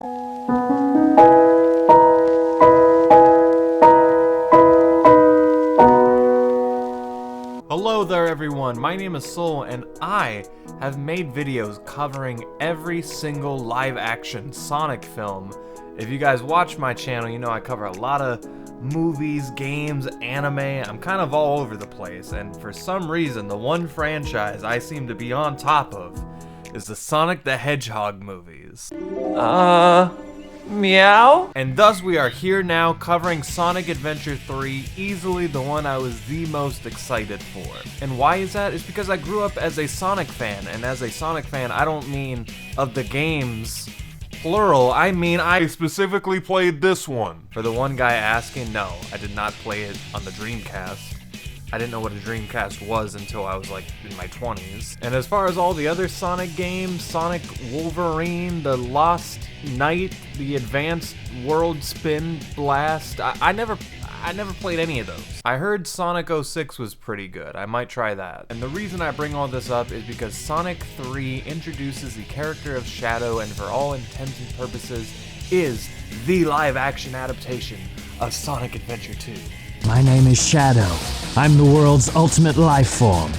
Hello there everyone, my name is Soul and I have made videos covering every single live-action Sonic film. If you guys watch my channel, you know I cover a lot of movies, games, anime. I'm kind of all over the place, and for some reason the one franchise I seem to be on top of is the Sonic the Hedgehog movies. Meow? And thus we are here now covering Sonic Adventure 3, easily the one I was the most excited for. And why is that? It's because I grew up as a Sonic fan, and as a Sonic fan I don't mean of the games, plural, I mean I specifically played this one. For the one guy asking, no, I did not play it on the Dreamcast. I didn't know what a Dreamcast was until I was like in my 20s. And as far as all the other Sonic games, Sonic Wolverine, the Lost Knight, the Advanced World Spin Blast, I never played any of those. I heard Sonic 06 was pretty good. I might try that. And the reason I bring all this up is because Sonic 3 introduces the character of Shadow and for all intents and purposes is the live-action adaptation of Sonic Adventure 2. My name is Shadow. I'm the world's ultimate life form.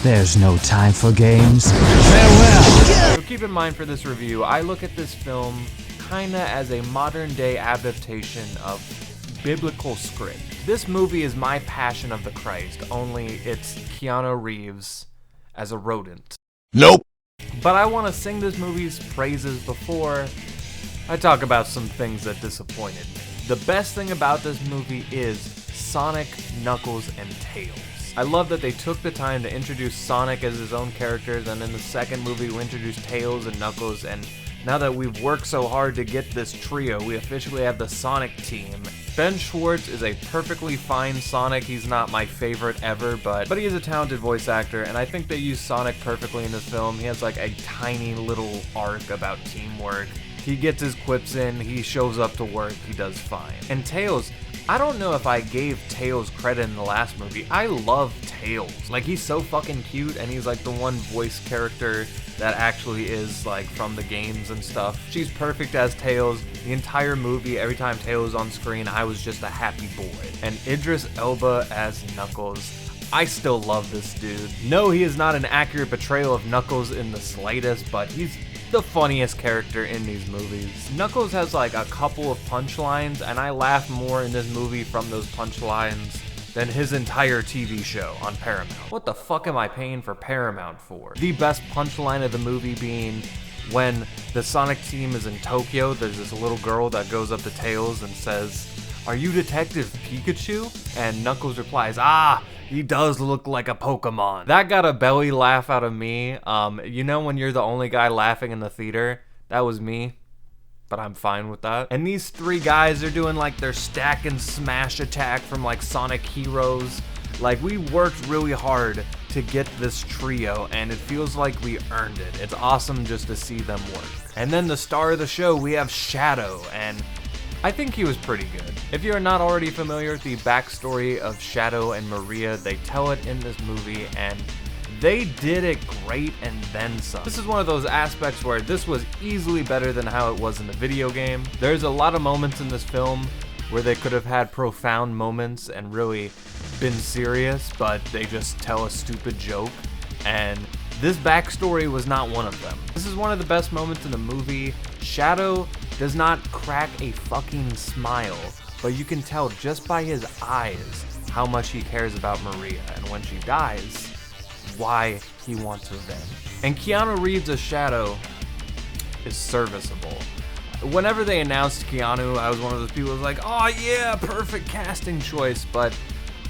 There's no time for games. Farewell! So keep in mind for this review, I look at this film kinda as a modern day adaptation of biblical script. This movie is my Passion of the Christ, only it's Keanu Reeves as a rodent. Nope! But I want to sing this movie's praises before I talk about some things that disappointed me. The best thing about this movie is Sonic, Knuckles, and Tails. I love that they took the time to introduce Sonic as his own character, then in the second movie we introduced Tails and Knuckles, and now that we've worked so hard to get this trio, we officially have the Sonic team. Ben Schwartz is a perfectly fine Sonic. He's not my favorite ever, but he is a talented voice actor, and I think they use Sonic perfectly in this film. He has like a tiny little arc about teamwork. He gets his quips in, he shows up to work, he does fine. And Tails, I don't know if I gave Tails credit in the last movie. I love Tails. Like, he's so fucking cute, and he's like the one voice character that actually is like from the games and stuff. She's perfect as Tails. The entire movie, every time Tails was on screen, I was just a happy boy. And Idris Elba as Knuckles, I still love this dude. No, he is not an accurate portrayal of Knuckles in the slightest, but he's the funniest character in these movies. Knuckles has like a couple of punchlines, and I laugh more in this movie from those punchlines than his entire TV show on Paramount. What the fuck am I paying for Paramount for? The best punchline of the movie being when the Sonic team is in Tokyo, there's this little girl that goes up to Tails and says, "Are you Detective Pikachu?" And Knuckles replies, "Ah, he does look like a Pokemon." That got a belly laugh out of me. You know when you're the only guy laughing in the theater? That was me, but I'm fine with that. And these three guys are doing like their stack and smash attack from like Sonic Heroes. Like, we worked really hard to get this trio, and it feels like we earned it. It's awesome just to see them work. And then the star of the show, we have Shadow, and I think he was pretty good. If you're not already familiar with the backstory of Shadow and Maria, they tell it in this movie, and they did it great and then some. This is one of those aspects where this was easily better than how it was in the video game. There's a lot of moments in this film where they could have had profound moments and really been serious, but they just tell a stupid joke, and this backstory was not one of them. This is one of the best moments in the movie. Shadow does not crack a fucking smile, but you can tell just by his eyes how much he cares about Maria, and when she dies, why he wants revenge. And Keanu Reeves as Shadow is serviceable. Whenever they announced Keanu, I was one of those people who was like, oh yeah, perfect casting choice, but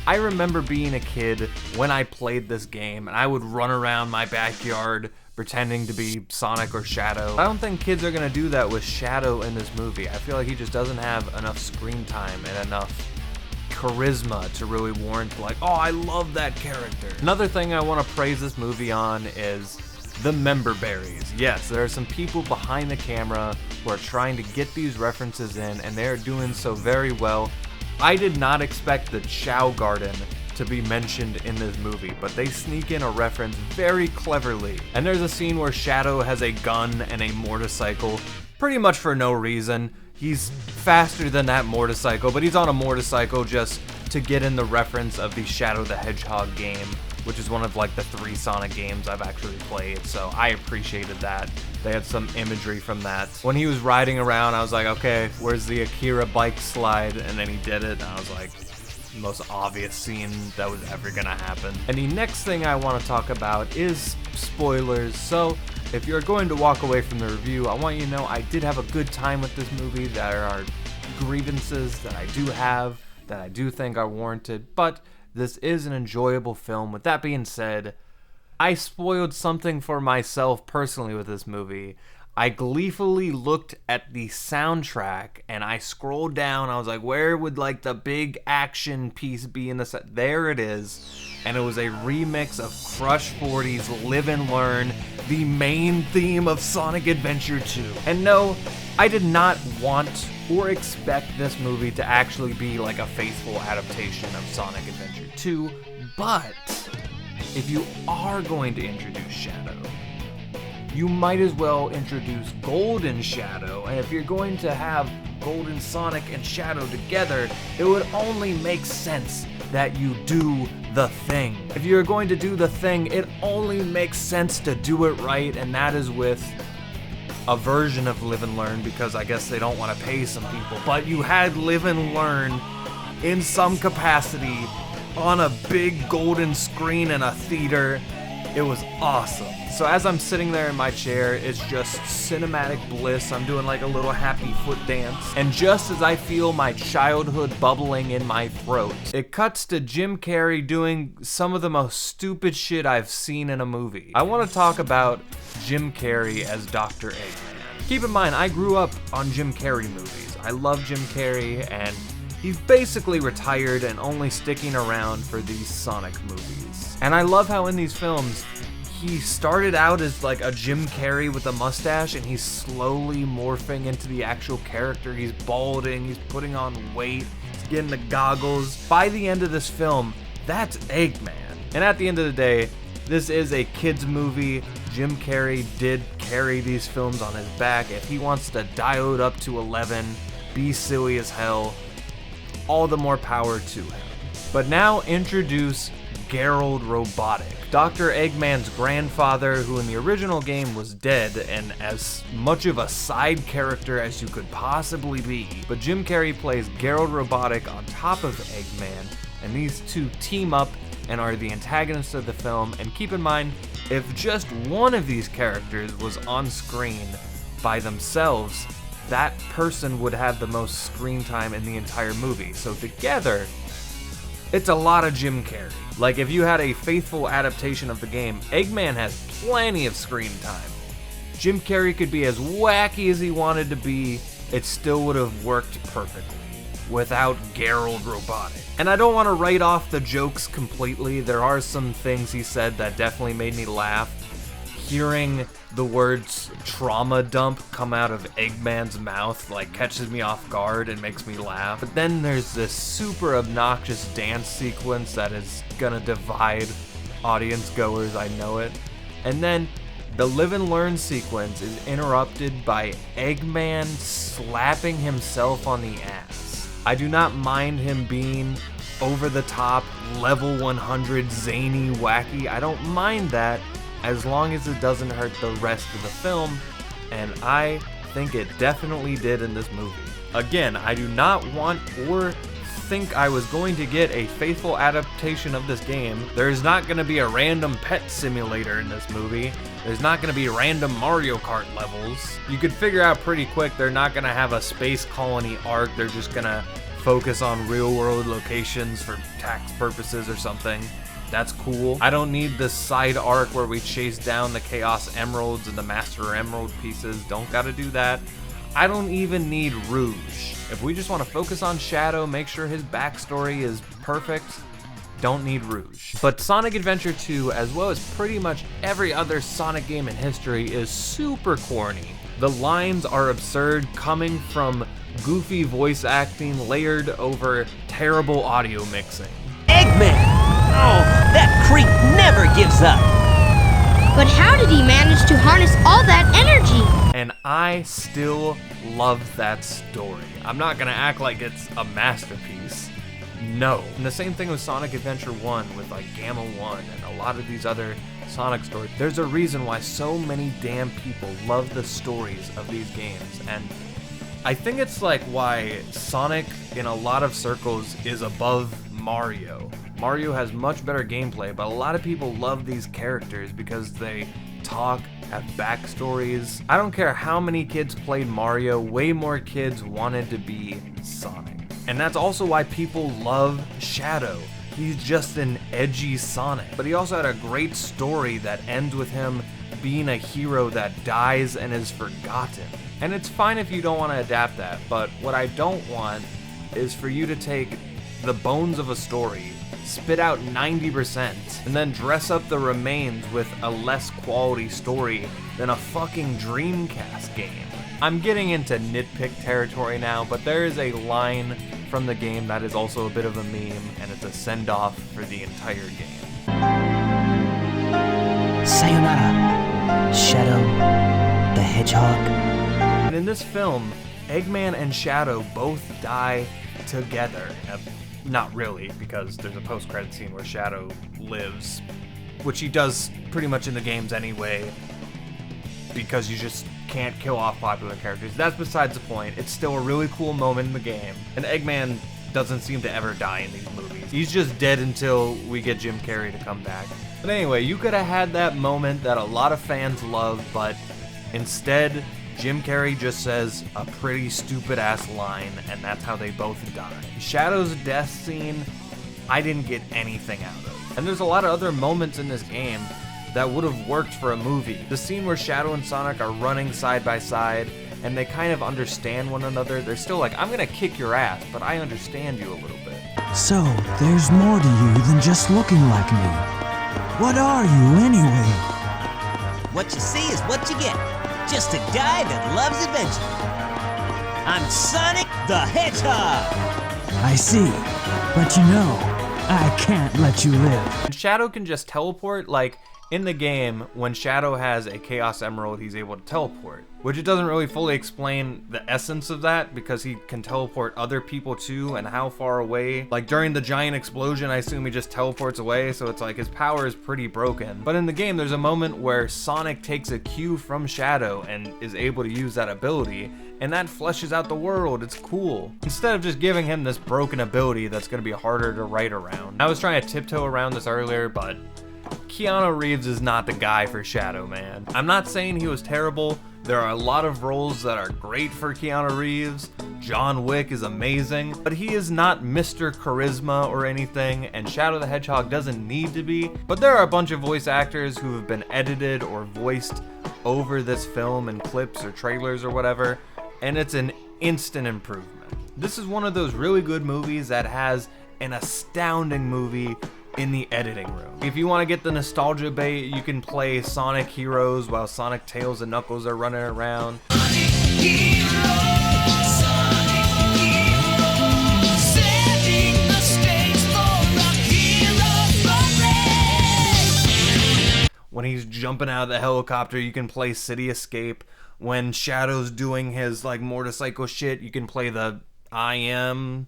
I remember being a kid when I played this game, and I would run around my backyard pretending to be Sonic or Shadow. I don't think kids are gonna do that with Shadow in this movie. I feel like he just doesn't have enough screen time and enough charisma to really warrant like, oh, I love that character. Another thing I want to praise this movie on is the member berries. Yes, there are some people behind the camera who are trying to get these references in, and they're doing so very well. I did not expect the Chow Garden to be mentioned in this movie, but they sneak in a reference very cleverly. And there's a scene where Shadow has a gun and a motorcycle. pretty much for no reason. He's faster than that motorcycle, but he's on a motorcycle just to get in the reference of the Shadow the Hedgehog game, which is one of like the 3 Sonic games I've actually played, so I appreciated that. They had some imagery from that. When he was riding around, I was like, okay, where's the Akira bike slide? And then he did it, and I was like, most obvious scene that was ever gonna happen. And the next thing I want to talk about is spoilers. So if you're going to walk away from the review, I want you to know I did have a good time with this movie. There are grievances that I do have that I do think are warranted, but this is an enjoyable film. With that being said, I spoiled something for myself personally with this movie. I gleefully looked at the soundtrack and I scrolled down. I was like, where would like the big action piece be in the there it is. And it was a remix of Crush 40's Live and Learn, the main theme of Sonic Adventure 2. And no, I did not want or expect this movie to actually be like a faithful adaptation of Sonic Adventure 2, but if you are going to introduce Shadow, you might as well introduce Golden Shadow, and if you're going to have Golden Sonic and Shadow together, it would only make sense that you do the thing. If you're going to do the thing, it only makes sense to do it right, and that is with a version of Live and Learn, because I guess they don't want to pay some people, but you had Live and Learn in some capacity on a big golden screen in a theater. It was awesome. So as I'm sitting there in my chair, it's just cinematic bliss. I'm doing like a little happy foot dance. And just as I feel my childhood bubbling in my throat, it cuts to Jim Carrey doing some of the most stupid shit I've seen in a movie. I want to talk about Jim Carrey as Dr. Eggman. Keep in mind, I grew up on Jim Carrey movies. I love Jim Carrey, and he's basically retired and only sticking around for these Sonic movies. And I love how in these films, he started out as like a Jim Carrey with a mustache, and he's slowly morphing into the actual character. He's balding, he's putting on weight, he's getting the goggles. By the end of this film, that's Eggman. And at the end of the day, this is a kid's movie. Jim Carrey did carry these films on his back. If he wants to dial it up to 11, be silly as hell, all the more power to him. But now introduce Gerald Robotic, Dr. Eggman's grandfather, who in the original game was dead and as much of a side character as you could possibly be. But Jim Carrey plays Gerald Robotic on top of Eggman, and these two team up and are the antagonists of the film. And keep in mind, if just one of these characters was on screen by themselves, that person would have the most screen time in the entire movie. So together, it's a lot of Jim Carrey. Like, if you had a faithful adaptation of the game, Eggman has plenty of screen time. Jim Carrey could be as wacky as he wanted to be, it still would have worked perfectly without Gerald Robotic. And I don't want to write off the jokes completely. There are some things he said that definitely made me laugh. Hearing the words trauma dump come out of Eggman's mouth like catches me off guard and makes me laugh. But then there's this super obnoxious dance sequence that is gonna divide audience goers, I know it. And then the Live and Learn sequence is interrupted by Eggman slapping himself on the ass. I do not mind him being over the top, level 100, zany, wacky. I don't mind that, as long as it doesn't hurt the rest of the film, and I think it definitely did in this movie. Again, I do not want or think I was going to get a faithful adaptation of this game. There's not going to be a random pet simulator in this movie. There's not going to be random Mario Kart levels. You could figure out pretty quick they're not going to have a space colony arc. They're just going to focus on real world locations for tax purposes or something. That's cool. I don't need this side arc where we chase down the Chaos Emeralds and the Master Emerald pieces. Don't gotta do that. I don't even need Rouge. If we just want to focus on Shadow, make sure his backstory is perfect, don't need Rouge. But Sonic Adventure 2, as well as pretty much every other Sonic game in history, is super corny. The lines are absurd, coming from goofy voice acting layered over terrible audio mixing. Eggman! Oh, that creep never gives up! But how did he manage to harness all that energy? and I still love that story. I'm not gonna act like it's a masterpiece. No. And the same thing with Sonic Adventure 1 with like Gamma 1 and a lot of these other Sonic stories. There's a reason why so many damn people love the stories of these games, and I think it's like why Sonic in a lot of circles is above Mario. Mario has much better gameplay, but a lot of people love these characters because they talk, have backstories. I don't care how many kids played Mario, way more kids wanted to be Sonic. And that's also why people love Shadow. He's just an edgy Sonic. But he also had a great story that ends with him being a hero that dies and is forgotten. And it's fine if you don't want to adapt that, but what I don't want is for you to take the bones of a story, spit out 90%, and then dress up the remains with a less quality story than a fucking Dreamcast game. I'm getting into nitpick territory now, but there is a line from the game that is also a bit of a meme, and it's a send-off for the entire game. Sayonara, Shadow the Hedgehog. And in this film, Eggman and Shadow both die together. Not really, because there's a post-credit scene where Shadow lives, which he does pretty much in the games anyway, because you just can't kill off popular characters. That's besides the point. It's still a really cool moment in the game, and Eggman doesn't seem to ever die in these movies. He's just dead until we get Jim Carrey to come back. But anyway, you could have had that moment that a lot of fans love, but instead, Jim Carrey just says a pretty stupid ass line, and that's how they both die. Shadow's death scene, I didn't get anything out of. And there's a lot of other moments in this game that would have worked for a movie. The scene where Shadow and Sonic are running side by side, and they kind of understand one another. They're still like, I'm gonna kick your ass, but I understand you a little bit. So, there's more to you than just looking like me. What are you, anyway? What you see is what you get. Just a guy that loves adventure. I'm Sonic the Hedgehog. I see. But you know, I can't let you live. And Shadow can just teleport, like, in the game, when Shadow has a Chaos Emerald, he's able to teleport, which it doesn't really fully explain the essence of that, because he can teleport other people too, and how far away. Like during the giant explosion, I assume he just teleports away, so it's like his power is pretty broken. But in the game, there's a moment where Sonic takes a cue from Shadow and is able to use that ability, and that fleshes out the world. It's cool. Instead of just giving him this broken ability that's gonna be harder to write around. I was trying to tiptoe around this earlier, but Keanu Reeves is not the guy for Shadow, man. I'm not saying he was terrible. There are a lot of roles that are great for Keanu Reeves. John Wick is amazing, but he is not Mr. Charisma or anything, and Shadow the Hedgehog doesn't need to be. But there are a bunch of voice actors who have been edited or voiced over this film in clips or trailers or whatever, and it's an instant improvement. This is one of those really good movies that has an astounding movie in the editing room. If you want to get the nostalgia bait, you can play Sonic Heroes while Sonic, Tails, and Knuckles are running around. When he's jumping out of the helicopter, you can play City Escape. When Shadow's doing his like motorcycle shit, you can play the I am.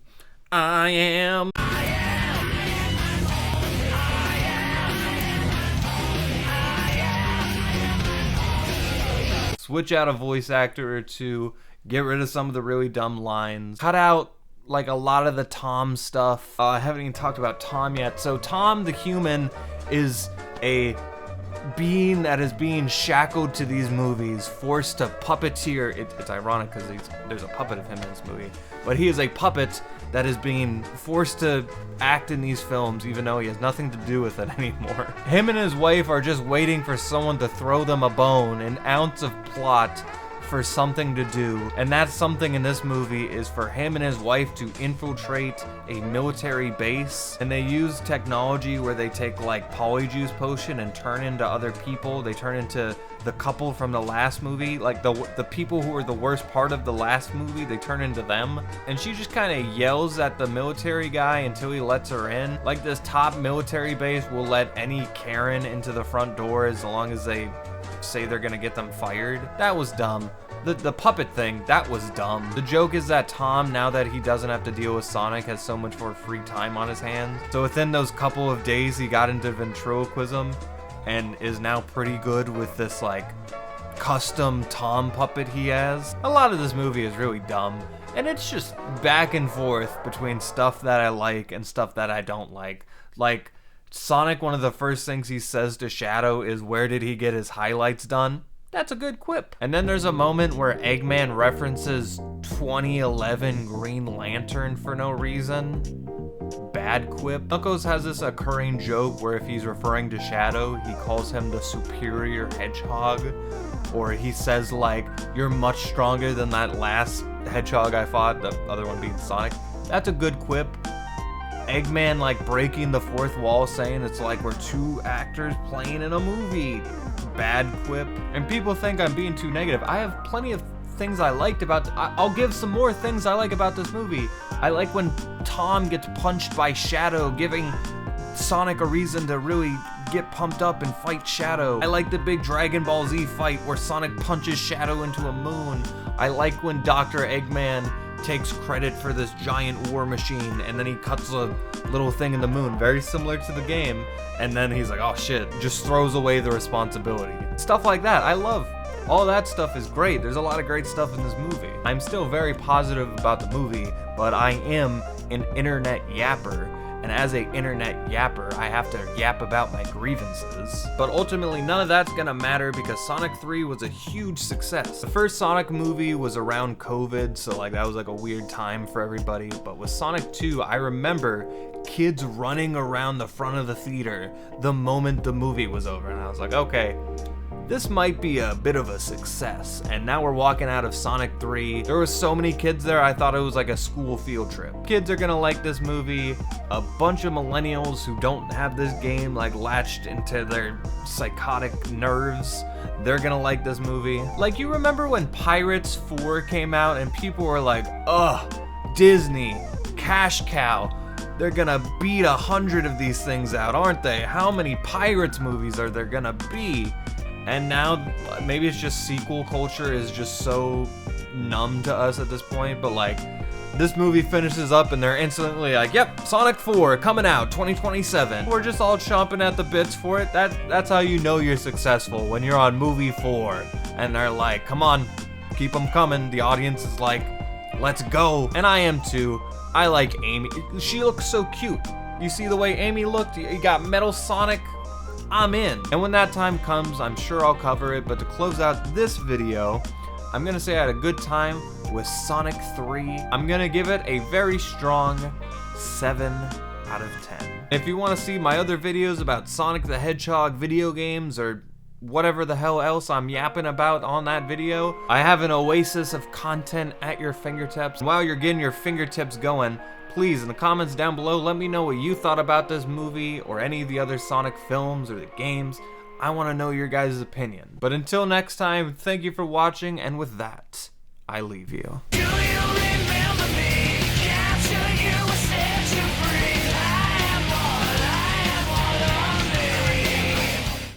Switch out a voice actor or two, get rid of some of the really dumb lines, cut out like a lot of the Tom stuff. I haven't even talked about Tom yet. So Tom the human is a being that is being shackled to these movies, forced to puppeteer. It's ironic because there's a puppet of him in this movie, but he is a puppet that is being forced to act in these films even though he has nothing to do with it anymore. Him and his wife are just waiting for someone to throw them a bone, an ounce of plot for something to do, and that something in this movie is for him and his wife to infiltrate a military base, and they use technology where they take like polyjuice potion and turn into other people. They turn into the couple from the last movie, like the people who were the worst part of the last movie, they turn into them, and she just kind of yells at the military guy until he lets her in. Like this top military base will let any Karen into the front door as long as they say they're gonna get them fired. That was dumb. The puppet thing, that was dumb. The joke is that Tom, now that he doesn't have to deal with Sonic, has so much more free time on his hands. So within those couple of days, he got into ventriloquism and is now pretty good with this like custom Tom puppet he has. A lot of this movie is really dumb, and it's just back and forth between stuff that I like and stuff that I don't like. Like Sonic, one of the first things he says to Shadow is, "Where did he get his highlights done?" That's a good quip. And then there's a moment where Eggman references 2011 Green Lantern for no reason. Bad quip. Knuckles has this occurring joke where if he's referring to Shadow, he calls him the superior Hedgehog. Or he says like, "You're much stronger than that last Hedgehog I fought," the other one being Sonic. That's a good quip. Eggman like breaking the fourth wall, saying it's like we're two actors playing in a movie. Bad quip. And people think I'm being too negative. I have plenty of things I liked about I'll give some more things I like about this movie. I like when Tom gets punched by Shadow, giving Sonic a reason to really get pumped up and fight Shadow. I like the big Dragon Ball Z fight where Sonic punches Shadow into a moon. I like when Dr. Eggman takes credit for this giant war machine and then he cuts a little thing in the moon, very similar to the game, and then he's like, "Oh shit," just throws away the responsibility. Stuff like that, I love. All that stuff is great. There's a lot of great stuff in this movie. I'm still very positive about the movie, but I am an internet yapper. And as a internet yapper, I have to yap about my grievances. But ultimately, none of that's gonna matter because Sonic 3 was a huge success. The first Sonic movie was around COVID, so like that was like a weird time for everybody. But with Sonic 2, I remember kids running around the front of the theater the moment the movie was over. And I was like, okay, this might be a bit of a success. And now we're walking out of Sonic 3. There were so many kids there, I thought it was like a school field trip. Kids are gonna like this movie. A bunch of millennials who don't have this game like latched into their psychotic nerves, they're gonna like this movie. Like, you remember when Pirates 4 came out and people were like, "Ugh, Disney, cash cow. They're gonna beat 100 of these things out, aren't they? How many Pirates movies are there gonna be?" And now, maybe it's just sequel culture is just so numb to us at this point, but like, this movie finishes up and they're instantly like, "Yep, Sonic 4 coming out 2027. We're just all chomping at the bits for it. That's how you know you're successful, when you're on movie 4 and they're like, "Come on, keep them coming." The audience is like, "Let's go." And I am too. I like Amy. She looks so cute. You see the way Amy looked? You got Metal Sonic. I'm in. And when that time comes, I'm sure I'll cover it. But to close out this video, I'm gonna say I had a good time with Sonic 3. I'm gonna give it a very strong 7 out of 10. If you wanna see my other videos about Sonic the Hedgehog video games or whatever the hell else I'm yapping about on that video, I have an oasis of content at your fingertips. While you're getting your fingertips going, please, in the comments down below, let me know what you thought about this movie or any of the other Sonic films or the games. I want to know your guys' opinion. But until next time, thank you for watching, and with that, I leave you. Do you remember me? Capture you, I set you free.